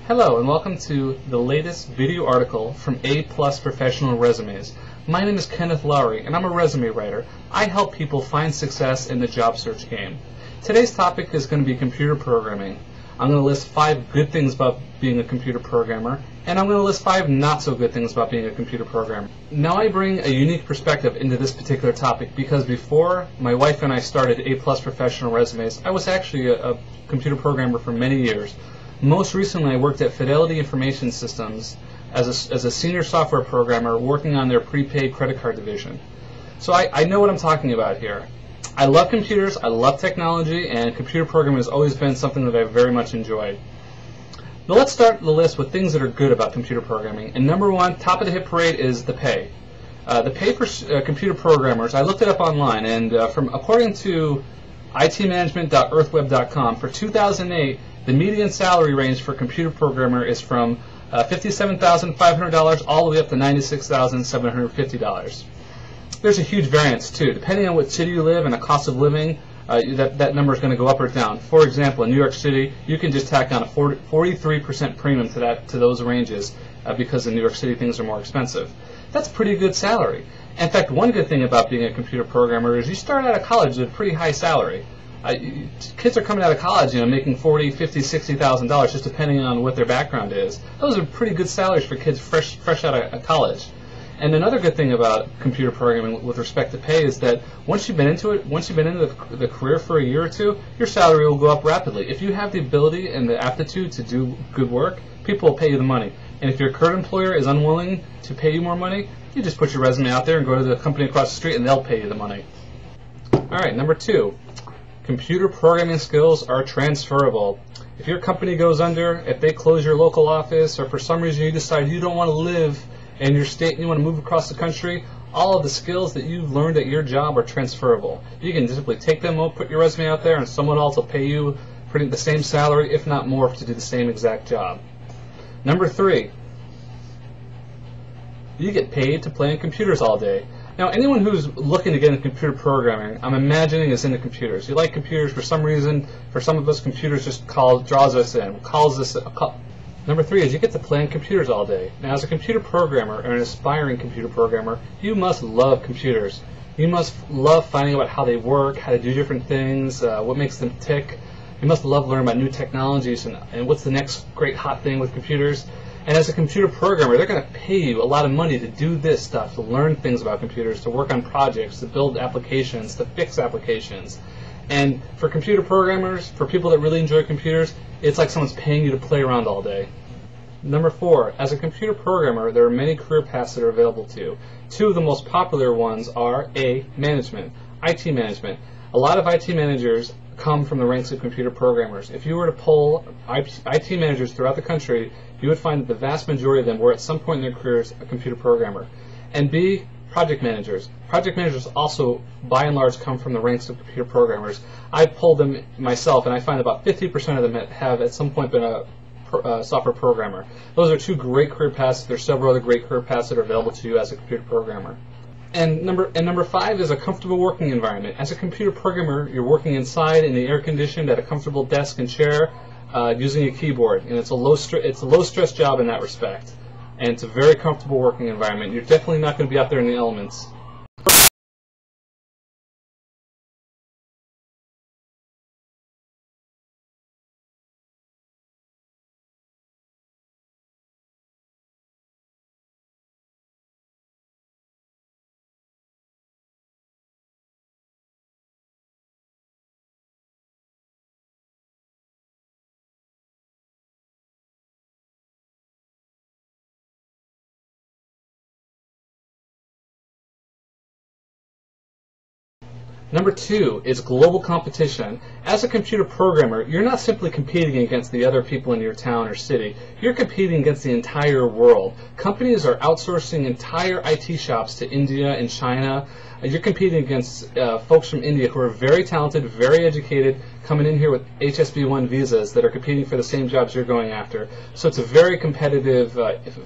Hello and welcome to the latest video article from A+ Professional Resumes. My name is Kenneth Lowry and I'm a resume writer. I help people find success in the job search game. Today's topic is going to be computer programming. I'm going to list 5 good things about being a computer programmer, and I'm going to list 5 not so good things about being a computer programmer. Now I bring a unique perspective into this particular topic because before my wife and I started A+ Professional Resumes, I was actually a computer programmer for many years. Most recently, I worked at Fidelity Information Systems as a senior software programmer working on their prepaid credit card division. So I know what I'm talking about here. I love computers, I love technology, and computer programming has always been something that I've very much enjoyed. Now let's start the list with things that are good about computer programming. And number 1, top of the hit parade, is the pay. The pay for computer programmers, I looked it up online, and according to itmanagement.earthweb.com, for 2008, the median salary range for a computer programmer is from $57,500 all the way up to $96,750. There's a huge variance too. Depending on what city you live and the cost of living, that number is going to go up or down. For example, in New York City, you can just tack on a 43% premium to those ranges because in New York City things are more expensive. That's a pretty good salary. In fact, one good thing about being a computer programmer is you start out of college with a pretty high salary. Kids are coming out of college, making $40,000, $50,000, $60,000, just depending on what their background is. Those are pretty good salaries for kids fresh out of college. And another good thing about computer programming with respect to pay is that once you've been into it, once you've been into the career for a year or two, your salary will go up rapidly. If you have the ability and the aptitude to do good work, people will pay you the money. And if your current employer is unwilling to pay you more money, you just put your resume out there and go to the company across the street and they'll pay you the money. Alright, number 2. Computer programming skills are transferable. If your company goes under, if they close your local office, or for some reason you decide you don't want to live in your state and you want to move across the country, all of the skills that you've learned at your job are transferable. You can simply take them up, put your resume out there, and someone else will pay you the same salary, if not more, to do the same exact job. Number 3, you get paid to play on computers all day. Now, anyone who's looking to get into computer programming, I'm imagining, is into computers. You like computers for some reason. For some of us, computers just draws us in, calls us. Number 3 is you get to play on computers all day. Now, as a computer programmer or an aspiring computer programmer, you must love computers. You must love finding out how they work, how to do different things, what makes them tick. You must love learning about new technologies and what's the next great hot thing with computers. And as a computer programmer, they're going to pay you a lot of money to do this stuff, to learn things about computers, to work on projects, to build applications, to fix applications. And for computer programmers, for people that really enjoy computers, it's like someone's paying you to play around all day. Number 4, as a computer programmer, there are many career paths that are available to you. 2 of the most popular ones are A, management, IT management. A lot of IT managers come from the ranks of computer programmers. If you were to poll IT managers throughout the country, you would find that the vast majority of them were at some point in their careers a computer programmer. And B, project managers. Project managers also, by and large, come from the ranks of computer programmers. I polled them myself, and I find about 50% of them have at some point been a software programmer. Those are 2 great career paths. There's several other great career paths that are available to you as a computer programmer. And number 5 is a comfortable working environment. As a computer programmer, you're working inside in the air conditioned at a comfortable desk and chair using a keyboard, and it's a low stress job in that respect. And it's a very comfortable working environment. You're definitely not going to be out there in the elements. Number 2 is global competition. As a computer programmer, you're not simply competing against the other people in your town or city. You're competing against the entire world. Companies are outsourcing entire IT shops to India and China. You're competing against folks from India who are very talented, very educated, coming in here with HSV-1 visas that are competing for the same jobs you're going after. So it's a very competitive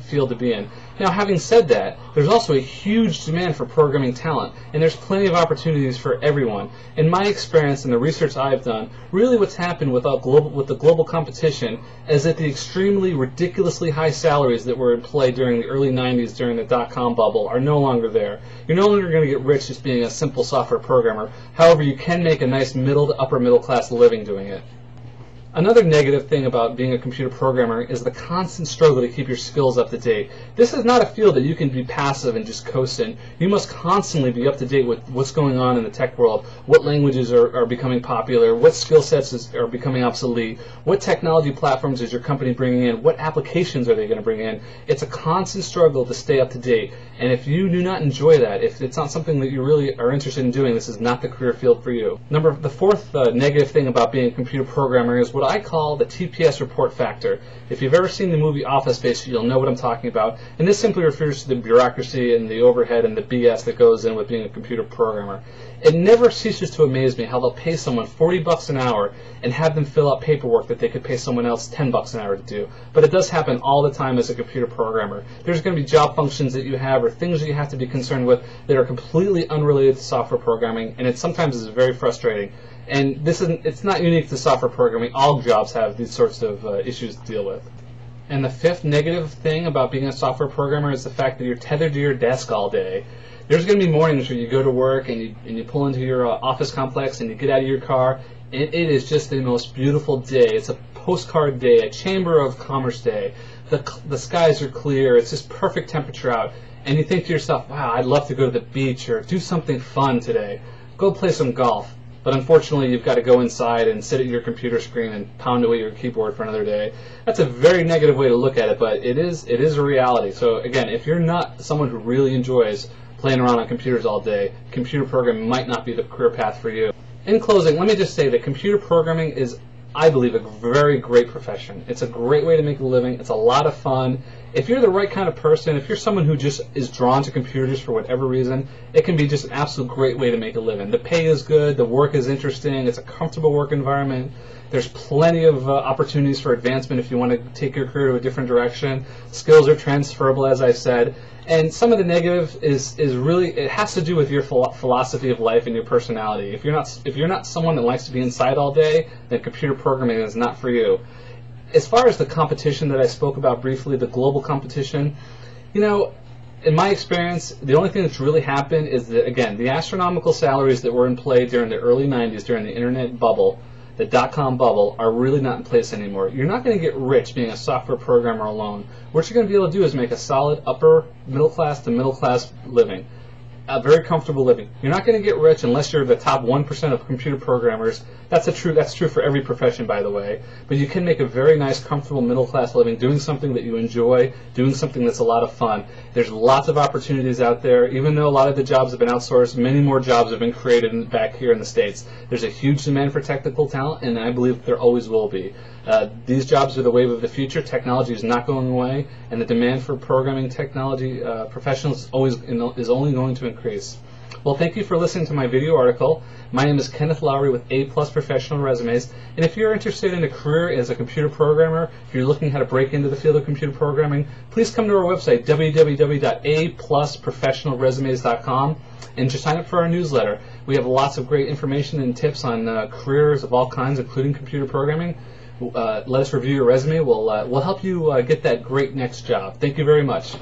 field to be in. Now, having said that, there's also a huge demand for programming talent, and there's plenty of opportunities for everyone. In my experience and the research I've done, really what's happened with the global competition is that the extremely ridiculously high salaries that were in play during the early 90s during the dot-com bubble are no longer there. You're no longer going to get rich just being a simple software programmer. However, you can make a nice middle to upper middle class living doing it. Another negative thing about being a computer programmer is the constant struggle to keep your skills up to date. This is not a field that you can be passive and just coast in. You must constantly be up to date with what's going on in the tech world, what languages are becoming popular, what skill sets are becoming obsolete, what technology platforms is your company bringing in, what applications are they going to bring in. It's a constant struggle to stay up to date, and if you do not enjoy that, if it's not something that you really are interested in doing, this is not the career field for you. The fourth negative thing about being a computer programmer is what I call the TPS report factor. If you've ever seen the movie Office Space, you'll know what I'm talking about. And this simply refers to the bureaucracy and the overhead and the BS that goes in with being a computer programmer. It never ceases to amaze me how they'll pay someone $40 an hour and have them fill out paperwork that they could pay someone else $10 an hour to do. But it does happen all the time as a computer programmer. There's going to be job functions that you have or things that you have to be concerned with that are completely unrelated to software programming, and it sometimes is very frustrating. And it's not unique to software programming. All jobs have these sorts of issues to deal with. And the fifth negative thing about being a software programmer is the fact that you're tethered to your desk all day. There's going to be mornings where you go to work and you pull into your office complex and you get out of your car, and it is just the most beautiful day. It's a postcard day, a Chamber of Commerce day. The skies are clear. It's just perfect temperature out. And you think to yourself, wow, I'd love to go to the beach or do something fun today. Go play some golf. But unfortunately, you've got to go inside and sit at your computer screen and pound away your keyboard for another day. That's a very negative way to look at it, but it is a reality. So again, if you're not someone who really enjoys playing around on computers all day, computer programming might not be the career path for you. In closing, let me just say that computer programming is, I believe, a very great profession. It's a great way to make a living. It's a lot of fun. If you're the right kind of person, if you're someone who just is drawn to computers for whatever reason, it can be just an absolute great way to make a living. The pay is good, the work is interesting, it's a comfortable work environment. There's plenty of opportunities for advancement if you want to take your career to a different direction. Skills are transferable, as I said. And some of the negative is really, it has to do with your philosophy of life and your personality. If you're not someone that likes to be inside all day, then computer programming is not for you. As far as the competition that I spoke about briefly, the global competition, you know, in my experience, the only thing that's really happened is that, again, the astronomical salaries that were in play during the early 90s, during the internet bubble, the dot-com bubble, are really not in place anymore. You're not going to get rich being a software programmer alone. What you're going to be able to do is make a solid upper middle class to middle class living. A very comfortable living. You're not going to get rich unless you're the top 1% of computer programmers. That's true for every profession, by the way. But you can make a very nice, comfortable middle-class living doing something that you enjoy, doing something that's a lot of fun. There's lots of opportunities out there. Even though a lot of the jobs have been outsourced, many more jobs have been created back here in the States. There's a huge demand for technical talent, and I believe there always will be. These jobs are the wave of the future. Technology is not going away, and the demand for programming technology professionals is only going to increase. Well, thank you for listening to my video article. My name is Kenneth Lowry with A+ Professional Resumes, and if you're interested in a career as a computer programmer, if you're looking how to break into the field of computer programming, please come to our website, www.aplusprofessionalresumes.com, and just sign up for our newsletter. We have lots of great information and tips on careers of all kinds, including computer programming. Let us review your resume. We'll help you get that great next job. Thank you very much.